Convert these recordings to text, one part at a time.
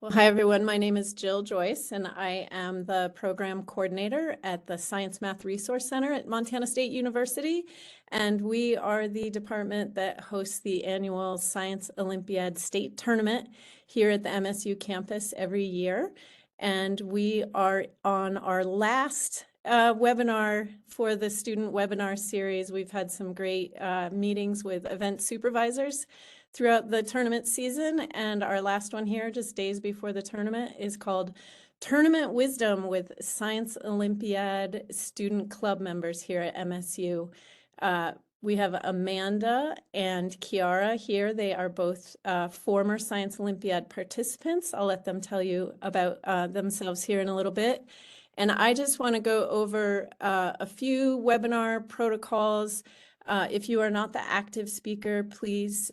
Well, hi everyone. My name is Jill Joyce, and I am the program coordinator at the Science Math Resource Center at Montana State University. And we are the department that hosts the annual Science Olympiad State Tournament here at the MSU campus every year. And we are on our last webinar for the student webinar series. We've had some great meetings with event supervisors throughout the tournament season. And our last one here, just days before the tournament, is called Tournament Wisdom with Science Olympiad Student Club members here at MSU. We have Amanda and Kiara here. They are both former Science Olympiad participants. I'll let them tell you about themselves here in a little bit. And I just want to go over a few webinar protocols. If you are not the active speaker, please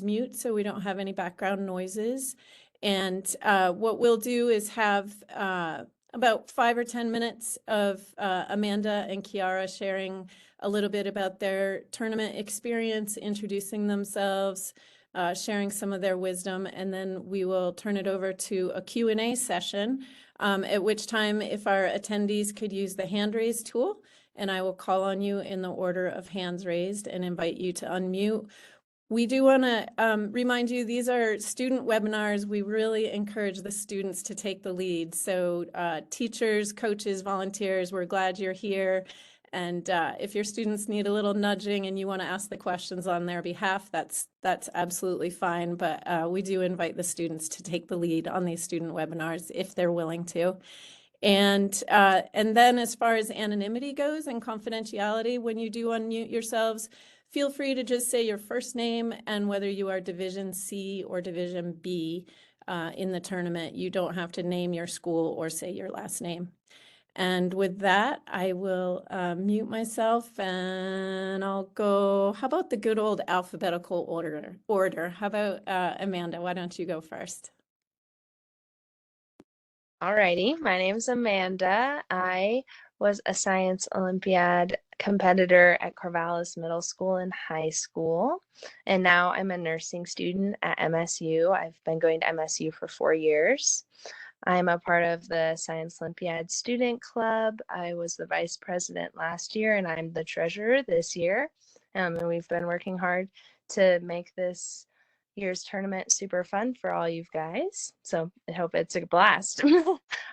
mute so we don't have any background noises. And what we'll do is have about 5 or 10 minutes of Amanda and Kiara sharing a little bit about their tournament experience, introducing themselves, sharing some of their wisdom, and then we will turn it over to a Q&A session, at which time if our attendees could use the hand raise tool, and I will call on you in the order of hands raised and invite you to unmute. We do want to remind you, these are student webinars. We really encourage the students to take the lead. So teachers, coaches, volunteers, we're glad you're here. And if your students need a little nudging and you want to ask the questions on their behalf, that's absolutely fine. But we do invite the students to take the lead on these student webinars if they're willing to. And then as far as anonymity goes and confidentiality, when you do unmute yourselves, feel free to just say your first name and whether you are Division C or Division B in the tournament. You don't have to name your school or say your last name. And with that, I will mute myself and I'll go, how about the good old alphabetical order? How about Amanda, why don't you go first? Alrighty, my name's Amanda. I was a Science Olympiad competitor at Corvallis Middle School and high school, and now I'm a nursing student at MSU. I've been going to MSU for 4 years. I'm a part of the Science Olympiad Student Club. I was the vice president last year, and I'm the treasurer this year. And we've been working hard to make this year's tournament super fun for all you guys. So I hope it's a blast.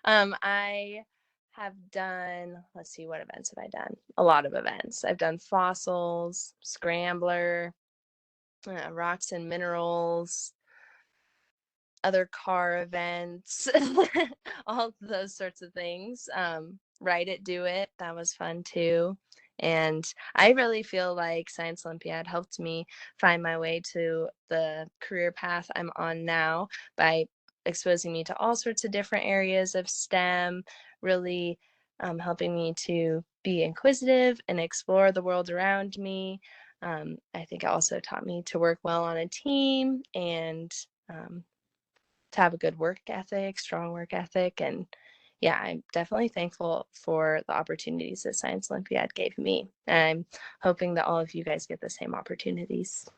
I have done, let's see, what events have I done? A lot of events. I've done fossils, scrambler, rocks and minerals, other car events, all those sorts of things. Write it, do it. That was fun too. And I really feel like Science Olympiad helped me find my way to the career path I'm on now by exposing me to all sorts of different areas of STEM, really helping me to be inquisitive and explore the world around me. I think it also taught me to work well on a team and to have a good work ethic, strong work ethic. And yeah, I'm definitely thankful for the opportunities that Science Olympiad gave me. And I'm hoping that all of you guys get the same opportunities.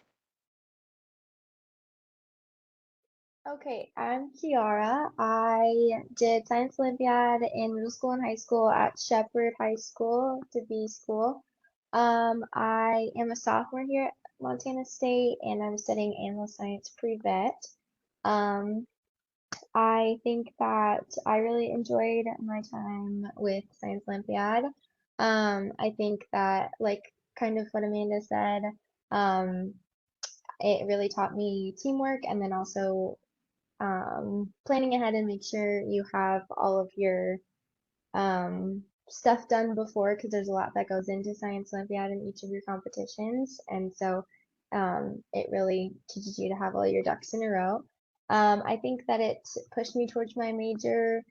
Okay, I'm Kiara. I did Science Olympiad in middle school and high school at Shepherd High School, DeVry School. I am a sophomore here at Montana State, and I'm studying animal science pre-vet. I think that I really enjoyed my time with Science Olympiad. I think that, like, kind of what Amanda said, it really taught me teamwork and then also planning ahead and make sure you have all of your stuff done before, because there's a lot that goes into Science Olympiad in each of your competitions. And so it really teaches you to have all your ducks in a row. I think that it pushed me towards my major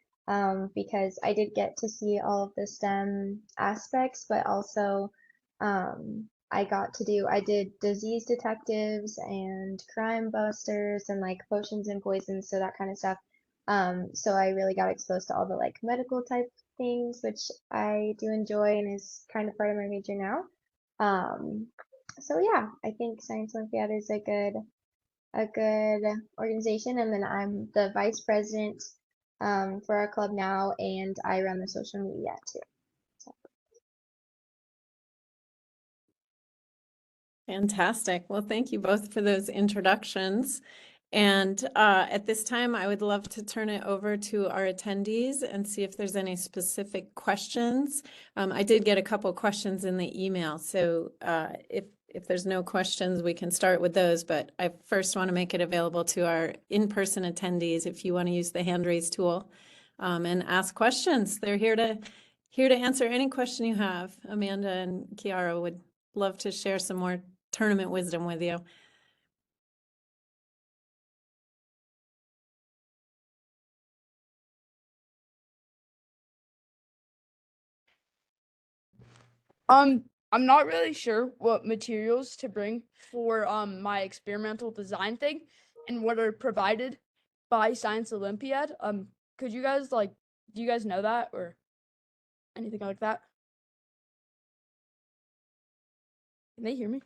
because I did get to see all of the STEM aspects, but also I did disease detectives and crime busters and like potions and poisons, so that kind of stuff. So I really got exposed to all the like medical type things, which I do enjoy and is kind of part of my major now. So yeah, I think Science Olympiad is a good a good organization. And then I'm the vice president for our club now, and I run the social media too. So. Fantastic. Well, thank you both for those introductions. And at this time, I would love to turn it over to our attendees and see if there's any specific questions. I did get a couple questions in the email, so if there's no questions, we can start with those. But I first want to make it available to our in-person attendees if you want to use the hand raise tool and ask questions. They're here to answer any question you have. Amanda and Kiara would love to share some more tournament wisdom with you. I'm not really sure what materials to bring for my experimental design thing and what are provided by Science Olympiad. Could you guys do you guys know that or anything like that? Can they hear me?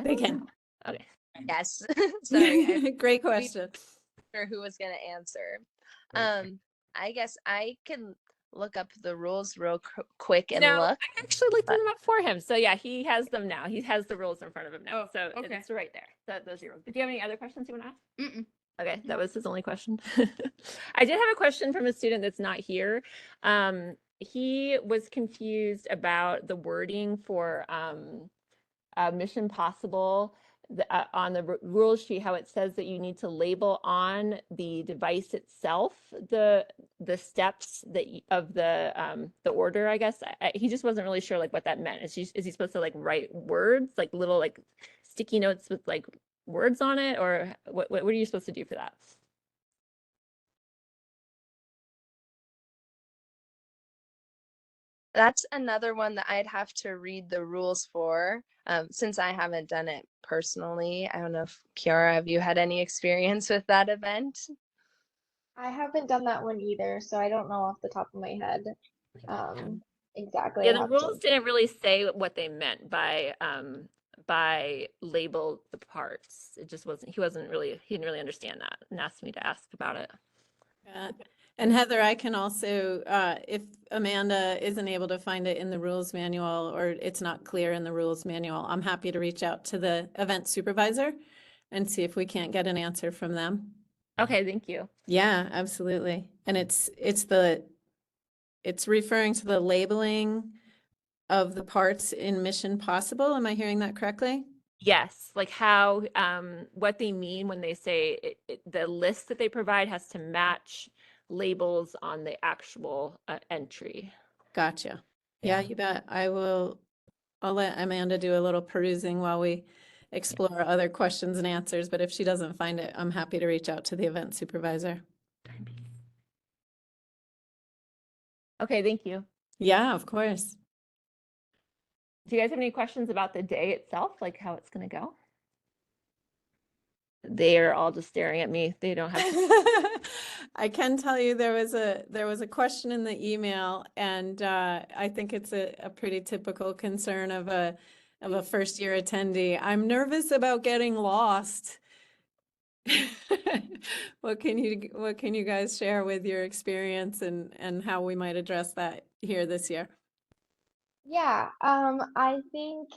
They can. Okay. Yes. Sorry. Great question. Sure who was going to answer. I guess I can look up the rules real quick and look. I actually looked them up for him. So yeah, he has them now. He has the rules in front of him now. So okay. it's right there. Those are your rules. Do you have any other questions you want to ask? Mm-mm. Okay, that was his only question. I did have a question from a student that's not here. He was confused about the wording for Mission Possible on the rule sheet, how it says that you need to label on the device itself the steps that of the order. I guess he just wasn't really sure like what that meant. Is he supposed to like write words, like little like sticky notes with like words on it, or what are you supposed to do for that? That's another one that I'd have to read the rules for, since I haven't done it personally. I don't know if Kiara, have you had any experience with that event? I haven't done that one either, so I don't know off the top of my head exactly. Yeah, the rules didn't really say what they meant by label the parts. It just wasn't, he didn't really understand that and asked me to ask about it. And Heather, I can also, if Amanda isn't able to find it in the rules manual or it's not clear in the rules manual, I'm happy to reach out to the event supervisor and see if we can't get an answer from them. Okay, thank you. Yeah, absolutely. And it's referring to the labeling of the parts in Mission Possible. Am I hearing that correctly? Yes, like how, what they mean when they say the list that they provide has to match labels on the actual entry. Gotcha. Yeah, you bet. I'll let Amanda do a little perusing while we explore other questions and answers, but if she doesn't find it, I'm happy to reach out to the event supervisor. Okay, thank you. Yeah, of course. Do you guys have any questions about the day itself, like how it's going to go? They're all just staring at me. They don't have. I can tell you there was a question in the email, and I think it's a pretty typical concern of a first year attendee. I'm nervous about getting lost. What can you guys share with your experience and how we might address that here this year? Yeah, I think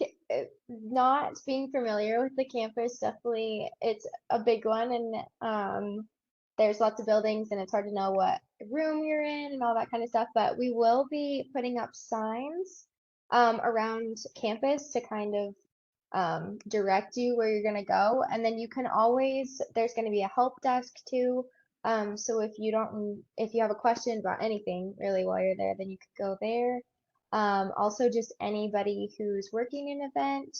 not being familiar with the campus, definitely it's a big one, and there's lots of buildings and it's hard to know what room you're in and all that kind of stuff, but we will be putting up signs around campus to kind of direct you where you're going to go, and then you can always, there's going to be a help desk too, so if you have a question about anything really while you're there, then you could go there. Also just anybody who's working an event,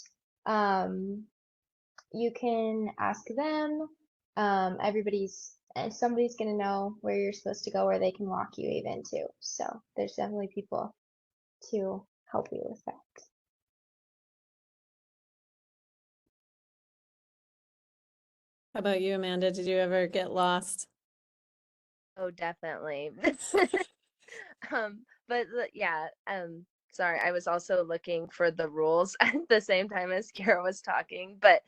you can ask them. Somebody's gonna know where you're supposed to go, where they can walk you even too. So there's definitely people to help you with that. How about you, Amanda? Did you ever get lost? Oh, definitely. But yeah, sorry, I was also looking for the rules at the same time as Kara was talking, but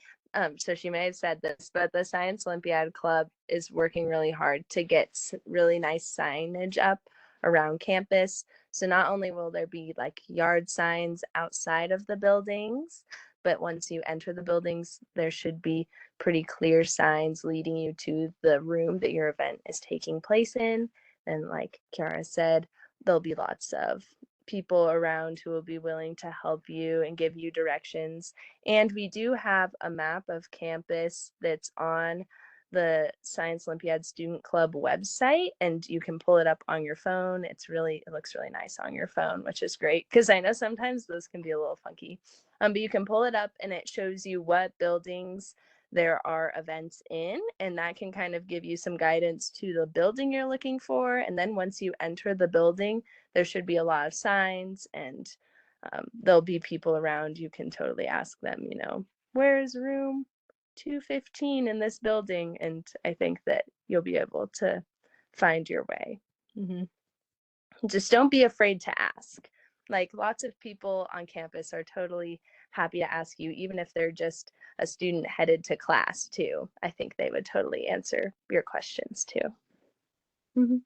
so she may have said this, but the Science Olympiad Club is working really hard to get really nice signage up around campus. So not only will there be like yard signs outside of the buildings, but once you enter the buildings, there should be pretty clear signs leading you to the room that your event is taking place in. And like Kiara said, there'll be lots of people around who will be willing to help you and give you directions. And we do have a map of campus that's on the Science Olympiad Student Club website, and you can pull it up on your phone. It looks really nice on your phone, which is great because I know sometimes those can be a little funky. But you can pull it up and it shows you what buildings there are events in, and that can kind of give you some guidance to the building you're looking for. And then once you enter the building, there should be a lot of signs, and there'll be people around. You can totally ask them, where is room 215 in this building? And I think that you'll be able to find your way. Just don't be afraid to ask. Like, lots of people on campus are totally happy to ask you, even if they're just a student headed to class too. I think they would totally answer your questions too.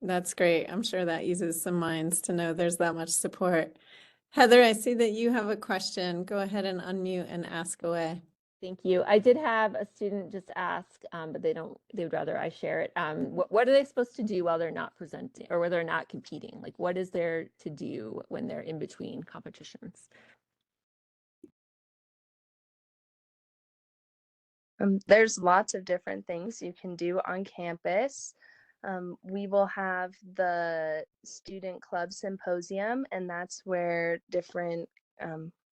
That's great. I'm sure that eases some minds to know there's that much support. Heather, I see that you have a question. Go ahead and unmute and ask away. Thank you. I did have a student just ask, but they would rather I share it. What are they supposed to do while they're not presenting or where they're not competing? Like, what is there to do when they're in between competitions? There's lots of different things you can do on campus. We will have the student club symposium, and that's where different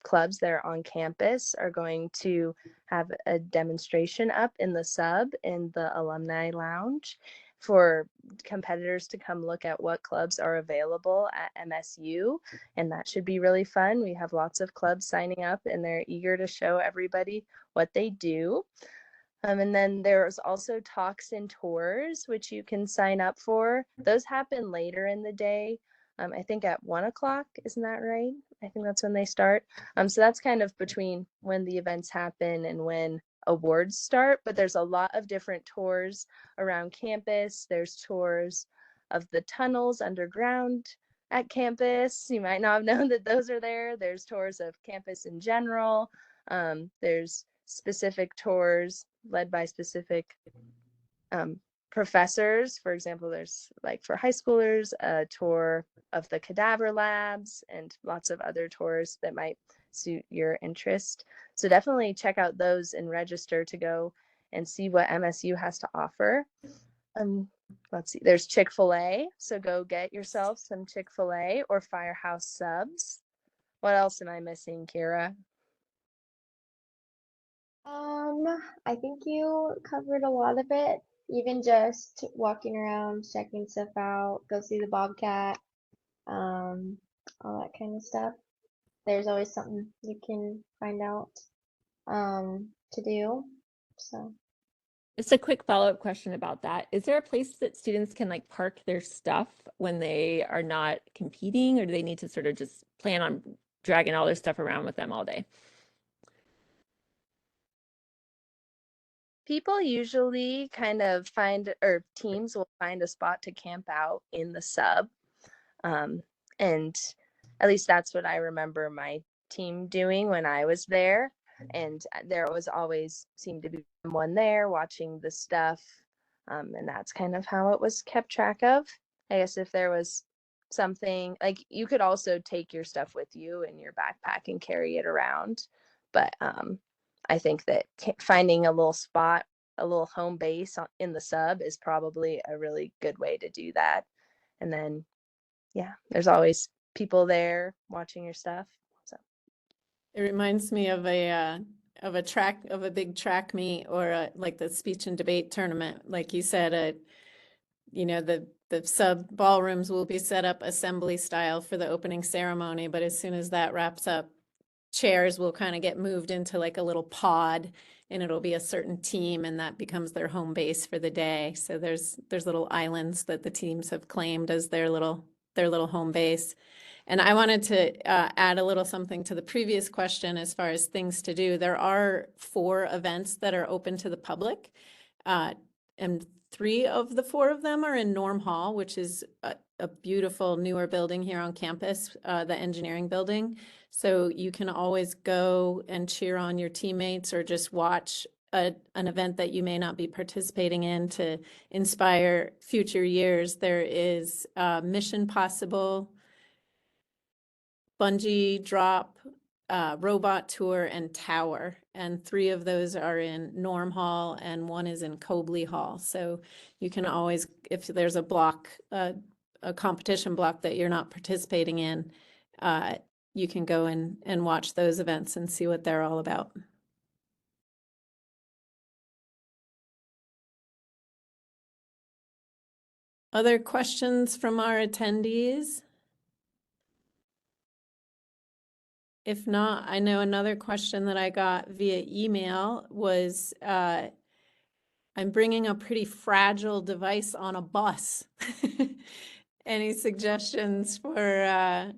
clubs that are on campus are going to have a demonstration up in the sub in the alumni lounge for competitors to come look at what clubs are available at MSU, and that should be really fun. We have lots of clubs signing up, and they're eager to show everybody what they do. And then there's also talks and tours, which you can sign up for. Those happen later in the day. I think at 1 o'clock, isn't that right? I think that's when they start. So that's kind of between when the events happen and when awards start. But there's a lot of different tours around campus. There's tours of the tunnels underground at campus. You might not have known that those are there. There's tours of campus in general. There's specific tours led by specific professors. For example, there's, like, for high schoolers, a tour of the cadaver labs and lots of other tours that might suit your interest. So definitely check out those and register to go and see what MSU has to offer. Let's see, there's Chick-fil-A, so go get yourself some Chick-fil-A or Firehouse subs. What else am I missing, Kira? I think you covered a lot of it. Even just walking around, checking stuff out, go see the Bobcat, all that kind of stuff. There's always something you can find out to do. So Just a quick follow-up question about that. Is there a place that students can like park their stuff when they are not competing, or do they need to sort of just plan on dragging all their stuff around with them all day? People usually kind of find, or teams will find a spot to camp out in the sub. And at least that's what I remember my team doing when I was there. And there was always seemed to be someone there watching the stuff. And that's kind of how it was kept track of. I guess if there was something, like, you could also take your stuff with you in your backpack and carry it around. But I think that finding a little spot, a little home base in the sub is probably a really good way to do that. And then, yeah, there's always people there watching your stuff. So It reminds me of a big track meet, or like the speech and debate tournament. Like you said, the sub ballrooms will be set up assembly style for the opening ceremony, but as soon as that wraps up, chairs will kind of get moved into like a little pod, and it'll be a certain team, and that becomes their home base for the day. So there's little islands that the teams have claimed as their little home base. And I wanted to add a little something to the previous question as far as things to do. There are 4 events that are open to the public, and 3 of the 4 of them are in Norm Hall, which is a beautiful newer building here on campus, the engineering building. So you can always go and cheer on your teammates or just watch an event that you may not be participating in to inspire future years. There is Mission Possible, bungee drop, robot tour, and tower. And 3 of those are in Norm Hall and 1 is in Cobley Hall. So you can always, if there's a block, a competition block that you're not participating in, you can go and watch those events and see what they're all about. Other questions from our attendees? If not, I know another question that I got via email was, I'm bringing a pretty fragile device on a bus. Any suggestions for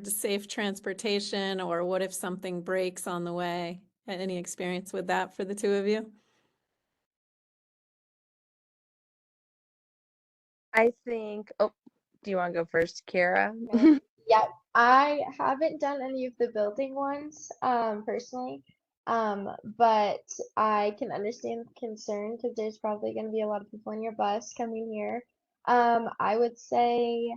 safe transportation, or what if something breaks on the way? Any experience with that for the 2 of you? I think, oh, do you want to go first, Kara? Yeah, I haven't done any of the building ones, personally. But I can understand the concern because there's probably going to be a lot of people on your bus coming here. I would say,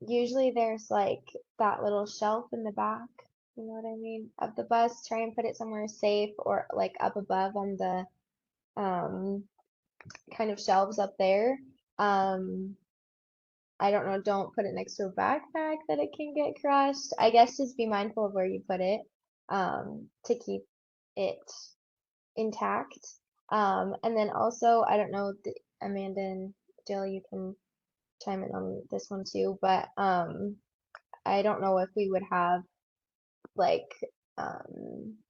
usually there's like that little shelf in the back, you know what I mean, of the bus. Try and put it somewhere safe or like up above on the, kind of shelves up there. I don't know, don't put it next to a backpack that it can get crushed. I guess just be mindful of where you put it, to keep it intact. And then also, I don't know, Amanda and Jill, you can chime in on this one too, but I don't know if we would have like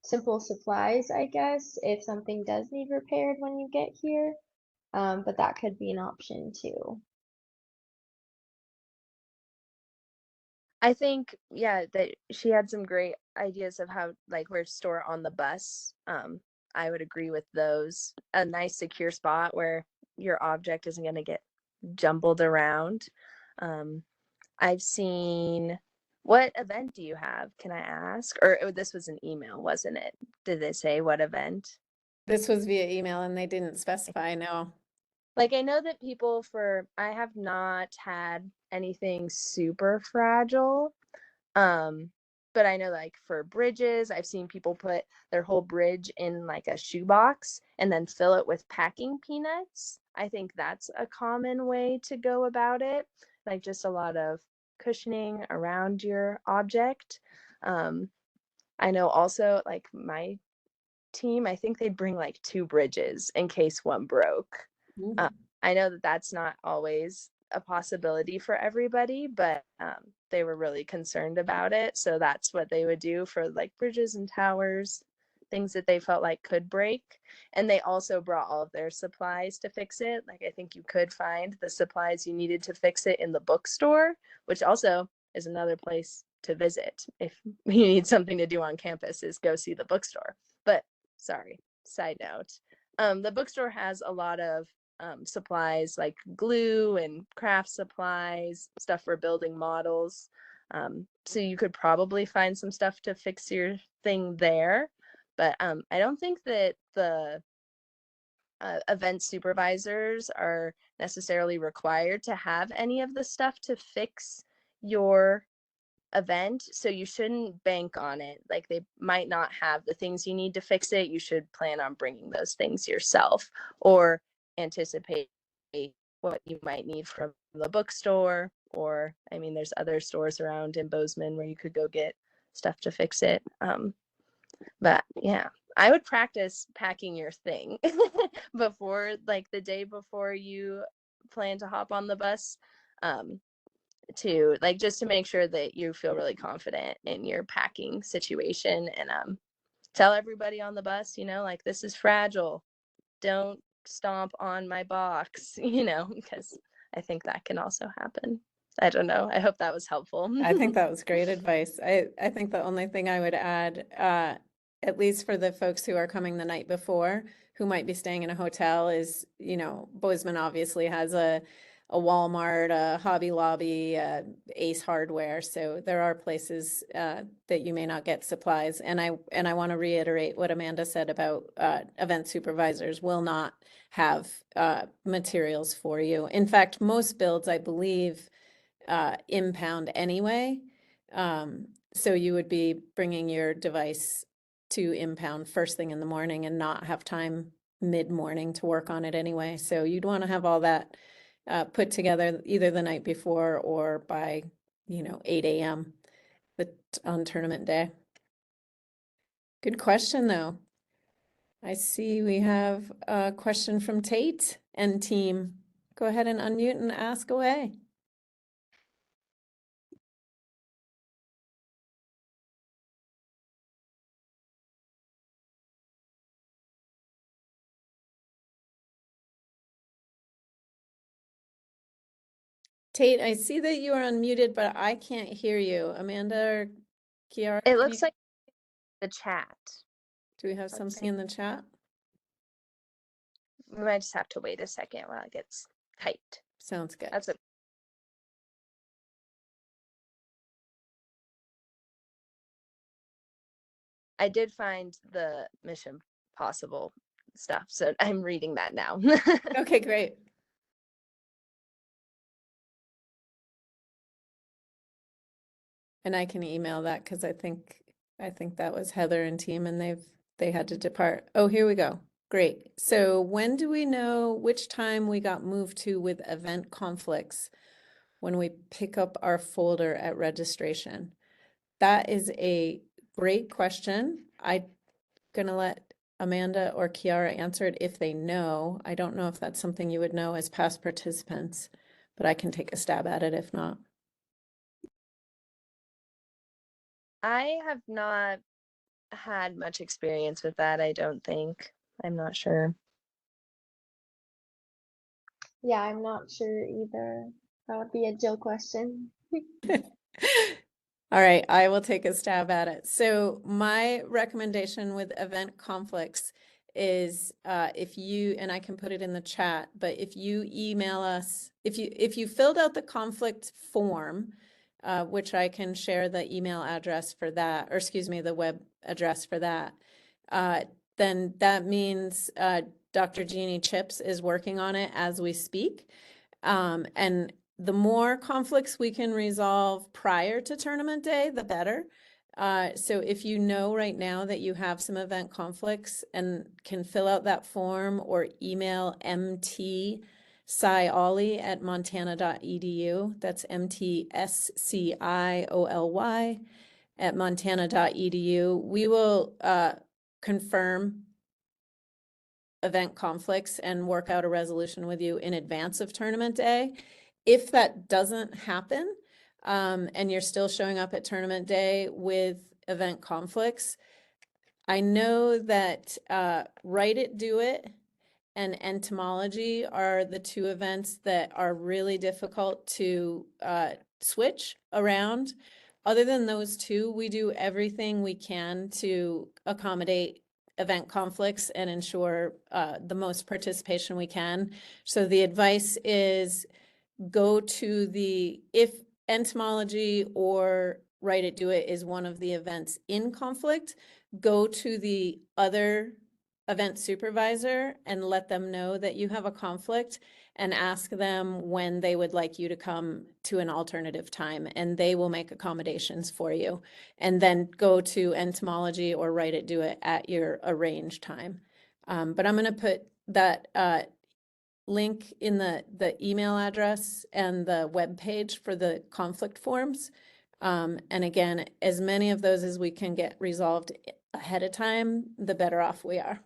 simple supplies, I guess, if something does need repaired when you get here. But that could be an option too. I think, yeah, that she had some great ideas of how, like, where to store on the bus. I would agree with those. A nice secure spot where your object isn't going to get jumbled around. I've seen, what event do you have? Can I ask? Or this was an email, wasn't it? Did they say what event? This was via email and they didn't specify, no. Like, I know that people I have not had anything super fragile. But I know, like, for bridges, I've seen people put their whole bridge in like a shoebox and then fill it with packing peanuts. I think that's a common way to go about it. Like, just a lot of cushioning around your object. I know also, like, my team, I think they'd bring like 2 bridges in case one broke. I know that that's not always a possibility for everybody, but they were really concerned about it. So that's what they would do for like bridges and towers, things that they felt like could break. And they also brought all of their supplies to fix it. Like, I think you could find the supplies you needed to fix it in the bookstore, which also is another place to visit if you need something to do on campus, is go see the bookstore. But sorry, side note. The bookstore has a lot of supplies like glue and craft supplies, stuff for building models. So you could probably find some stuff to fix your thing there. But I don't think that the event supervisors are necessarily required to have any of the stuff to fix your event, so you shouldn't bank on it. Like, they might not have the things you need to fix it. You should plan on bringing those things yourself, or anticipate what you might need from the bookstore, or, I mean, there's other stores around in Bozeman where you could go get stuff to fix it. But yeah, I would practice packing your thing before, like, the day before you plan to hop on the bus. To, like, just to make sure that you feel really confident in your packing situation, and tell everybody on the bus, like, this is fragile, don't stomp on my box, because I think that can also happen. I don't know. I hope that was helpful. I think that was great advice. I think the only thing I would add, at least for the folks who are coming the night before, who might be staying in a hotel, is, Bozeman obviously has a Walmart, a Hobby Lobby, Ace Hardware. So there are places that you may not get supplies. And I want to reiterate what Amanda said about event supervisors will not have materials for you. In fact, most builds, I believe, impound anyway. So you would be bringing your device to impound first thing in the morning and not have time mid-morning to work on it anyway. So you'd want to have all that put together either the night before or by 8 a.m. on tournament day. Good question though. I see we have a question from Tate and team. Go ahead and unmute and ask away. Tate, I see that you are unmuted, but I can't hear you. Amanda or Kiara? It looks like the chat. Do we have something in the chat? We might just have to wait a second while it gets typed. Sounds good. That's it. I did find the Mission Possible stuff, so I'm reading that now. Okay, great. And I can email that because I think that was Heather and team, and they had to depart. Oh, here we go. Great. So when do we know which time we got moved to with event conflicts when we pick up our folder at registration? That is a great question. I'm gonna let Amanda or Kiara answer it if they know. I don't know if that's something you would know as past participants, but I can take a stab at it if not. I have not had much experience with that, I don't think. I'm not sure. Yeah, I'm not sure either. That would be a Jill question. All right, I will take a stab at it. So my recommendation with event conflicts is if you, and I can put it in the chat, but if you email us, if you filled out the conflict form, which I can share the email address for that, or excuse me, the web address for that, then that means Dr. Jeannie Chips is working on it as we speak. And the more conflicts we can resolve prior to tournament day, the better. So if you know right now that you have some event conflicts and can fill out that form or email mtscioly@montana.edu. That's mtscioly@montana.edu. We will confirm event conflicts and work out a resolution with you in advance of tournament day. If that doesn't happen, and you're still showing up at tournament day with event conflicts, I know that Write It, Do It and entomology are the two events that are really difficult to switch around. Other than those two, we do everything we can to accommodate event conflicts and ensure the most participation we can. So the advice is go to if entomology or Write It, Do It is one of the events in conflict, go to the other event supervisor and let them know that you have a conflict and ask them when they would like you to come to an alternative time, and they will make accommodations for you. And then go to entomology or Write It, Do It at your arranged time. But I'm going to put that link in the email address and the web page for the conflict forms. And again, as many of those as we can get resolved ahead of time, the better off we are.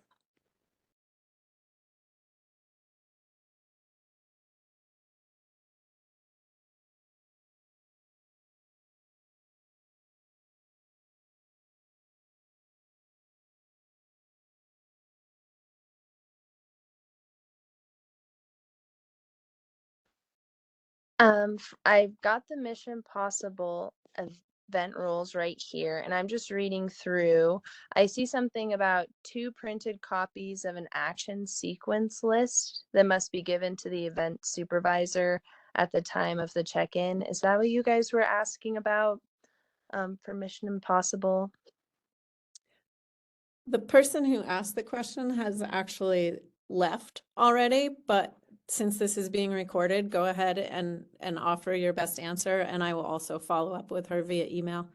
I've got the Mission Possible event rules right here, and I'm just reading through. I see something about 2 printed copies of an action sequence list that must be given to the event supervisor at the time of the check-in. Is that what you guys were asking about for Mission Impossible? The person who asked the question has actually left already, but since this is being recorded, go ahead and offer your best answer, and I will also follow up with her via email.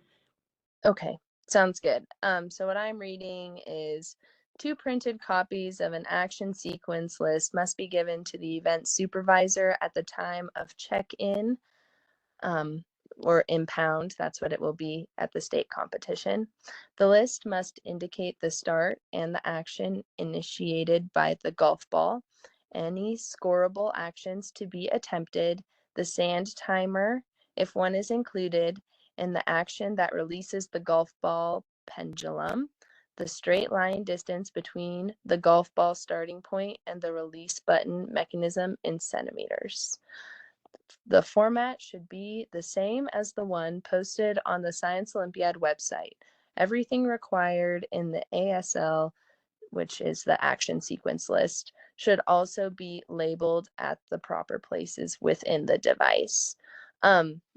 Okay, sounds good. So what I'm reading is 2 printed copies of an action sequence list must be given to the event supervisor at the time of check-in, or impound, that's what it will be at the state competition. The list must indicate the start and the action initiated by the golf ball, any scoreable actions to be attempted, the sand timer, if one is included, and the action that releases the golf ball pendulum, the straight line distance between the golf ball starting point and the release button mechanism in centimeters. The format should be the same as the one posted on the Science Olympiad website. Everything required in the ASL, which is the action sequence list, should also be labeled at the proper places within the device.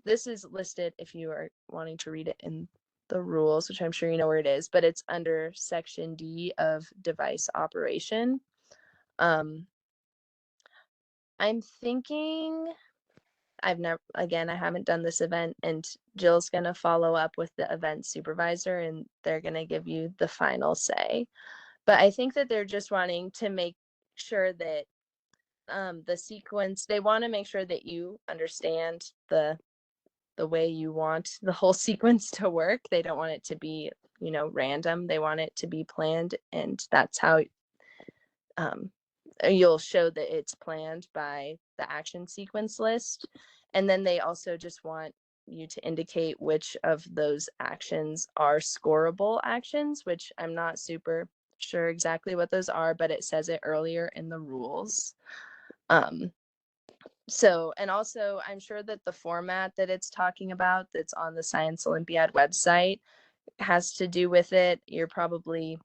This is listed if you are wanting to read it in the rules, which I'm sure you know where it is, but it's under section D of device operation. I'm thinking I haven't done this event, and Jill's going to follow up with the event supervisor and they're going to give you the final say. But I think that they're just wanting to make sure that the sequence, they want to make sure that you understand the way you want the whole sequence to work. They don't want it to be, random. They want it to be planned, and that's how you'll show that it's planned by the action sequence list. And then they also just want you to indicate which of those actions are scoreable actions, which I'm not super sure exactly what those are, but it says it earlier in the rules. So, and also I'm sure that the format that it's talking about that's on the Science Olympiad website has to do with it. You're probably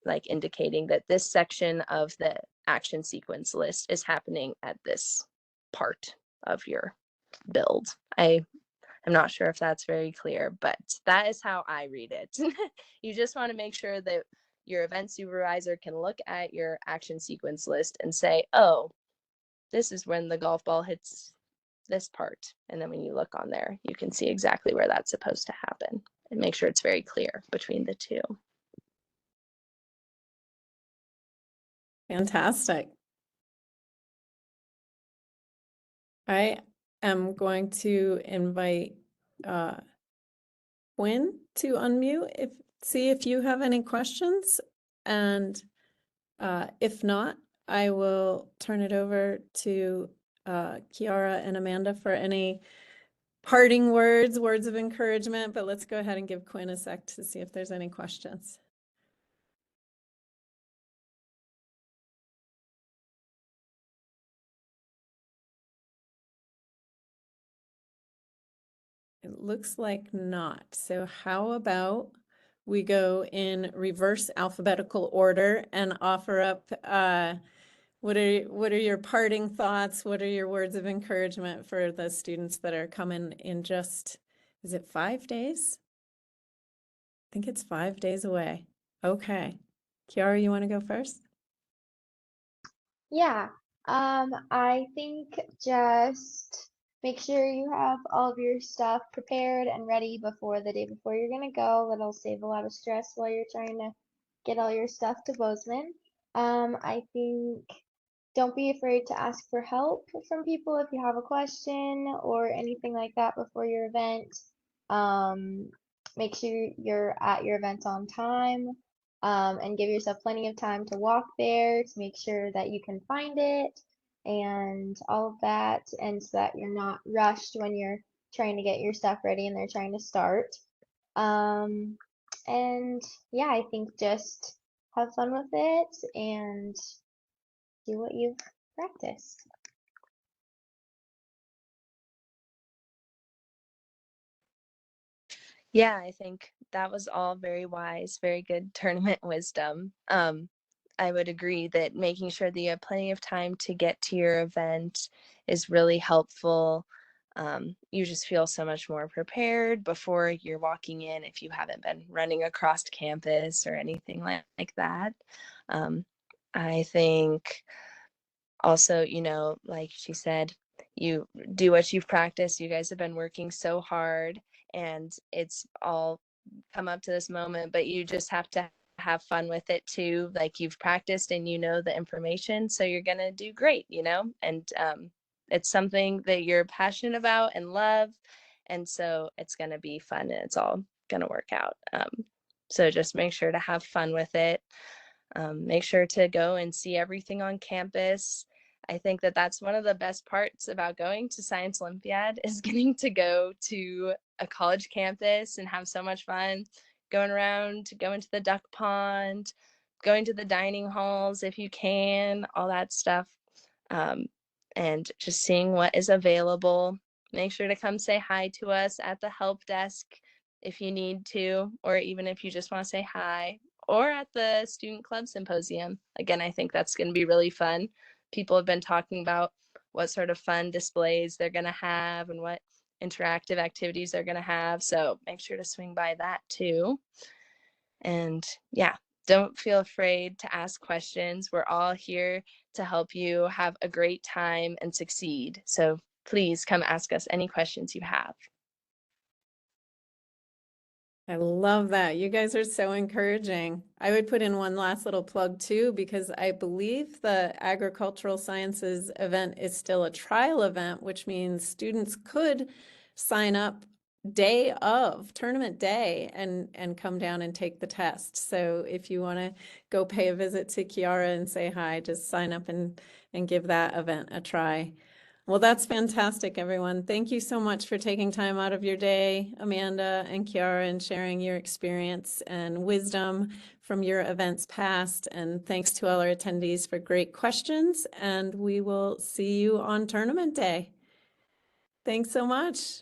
like indicating that this section of the action sequence list is happening at this part of your build. I'm not sure if that's very clear, but that is how I read it. You just want to make sure that your event supervisor can look at your action sequence list and say, oh, this is when the golf ball hits this part. And then when you look on there, you can see exactly where that's supposed to happen and make sure it's very clear between the two. Fantastic. I am going to invite Quinn to unmute, see if you have any questions. And if not, I will turn it over to Kiara and Amanda for any parting words of encouragement. But let's go ahead and give Quinn a sec to see if there's any questions. It looks like not. So how about we go in reverse alphabetical order and offer up what are your parting thoughts? What are your words of encouragement for the students that are coming in just, is it 5 days? I think it's 5 days away. Okay. Kiara, you want to go first? Yeah, I think just make sure you have all of your stuff prepared and ready before the day before you're gonna go. That'll save a lot of stress while you're trying to get all your stuff to Bozeman. I think don't be afraid to ask for help from people if you have a question or anything like that before your event. Make sure you're at your event on time. And give yourself plenty of time to walk there to make sure that you can find it and all of that, and so that you're not rushed when you're trying to get your stuff ready and they're trying to start. And yeah, I think just have fun with it and do what you've practiced. Yeah, I think that was all very wise, very good tournament wisdom. I would agree that making sure that you have plenty of time to get to your event is really helpful. You just feel so much more prepared before you're walking in if you haven't been running across campus or anything like that. Um, I think also, like she said, you do what you've practiced. You guys have been working so hard, and it's all come up to this moment, but you just have to have fun with it too. Like, you've practiced and you know the information, so you're gonna do great, and it's something that you're passionate about and love, and so it's gonna be fun and it's all gonna work out. So just make sure to have fun with it. Make sure to go and see everything on campus. I think that that's one of the best parts about going to Science Olympiad is getting to go to a college campus and have so much fun going around, going to the duck pond, going to the dining halls if you can, all that stuff. And just seeing what is available. Make sure to come say hi to us at the help desk if you need to, or even if you just want to say hi, or at the student club symposium. Again, I think that's going to be really fun. People have been talking about what sort of fun displays they're going to have and what interactive activities they're going to have. So make sure to swing by that too. And yeah, don't feel afraid to ask questions. We're all here to help you have a great time and succeed. So please come ask us any questions you have. I love that. You guys are so encouraging. I would put in one last little plug too, because I believe the agricultural sciences event is still a trial event, which means students could sign up day of tournament day and come down and take the test. So if you want to go pay a visit to Kiara and say hi, just sign up and give that event a try. Well, that's fantastic, everyone. Thank you so much for taking time out of your day, Amanda and Kiara, and sharing your experience and wisdom from your events past. And thanks to all our attendees for great questions. And we will see you on tournament day. Thanks so much.